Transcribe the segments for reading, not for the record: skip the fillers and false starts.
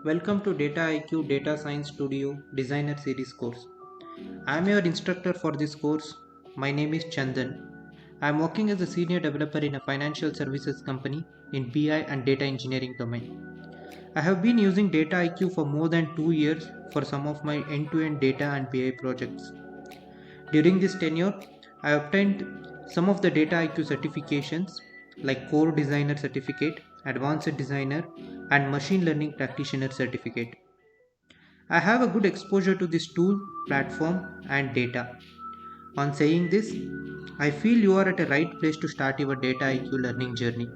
Welcome to Dataiku Datascience Studio Designer Series course. I am your instructor for this course. My name is Chandan. I am working as a senior developer in a financial services company in BI and data engineering domain. I have been using Dataiku for more than 2 years for some of my end-to-end data and BI projects. During this tenure, I obtained some of the Dataiku certifications like Core Designer Certificate, Advanced Designer, and Machine Learning Practitioner Certificate. I have a good exposure to this tool, platform, and data. On saying this, I feel you are at a right place to start your Data IQ learning journey.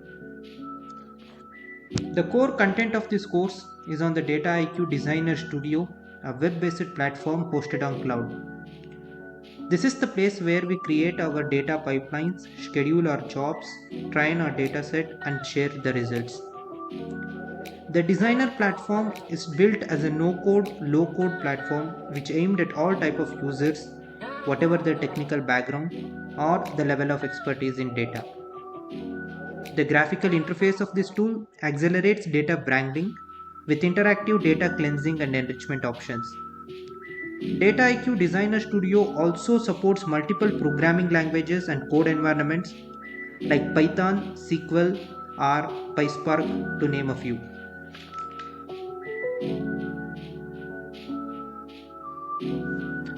The core content of this course is on the Data IQ Designer Studio, a web-based platform hosted on cloud. This is the place where we create our data pipelines, schedule our jobs, train our dataset, and share the results. The designer platform is built as a no-code, low-code platform which aimed at all type of users, whatever their technical background or the level of expertise in data. The graphical interface of this tool accelerates data wrangling with interactive data cleansing and enrichment options. Dataiku Designer Studio also supports multiple programming languages and code environments like Python, SQL, R, PySpark to name a few.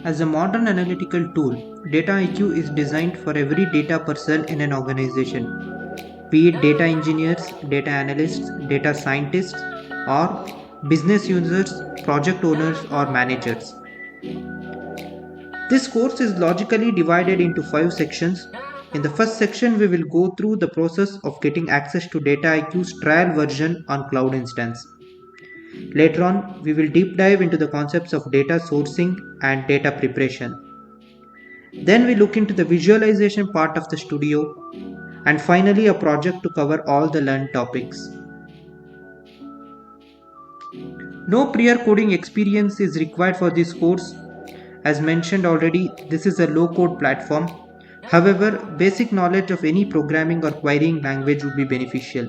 As a modern analytical tool, Dataiku is designed for every data person in an organization, be it data engineers, data analysts, data scientists, or business users, project owners, or managers. This course is logically divided into 5 sections. In the first section, we will go through the process of getting access to Dataiku's trial version on cloud instance. Later on, we will deep dive into the concepts of data sourcing and data preparation. Then we look into the visualization part of the studio, and finally a project to cover all the learned topics. No prior coding experience is required for this course. As mentioned already, this is a low-code platform. However, basic knowledge of any programming or querying language would be beneficial.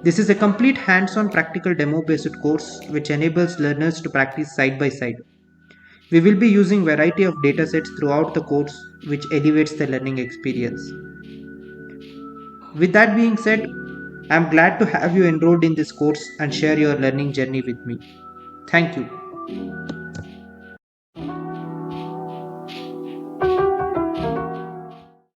This is a complete hands-on practical demo-based course which enables learners to practice side by side. We will be using variety of datasets throughout the course which elevates the learning experience. With that being said, I am glad to have you enrolled in this course and share your learning journey with me. Thank you.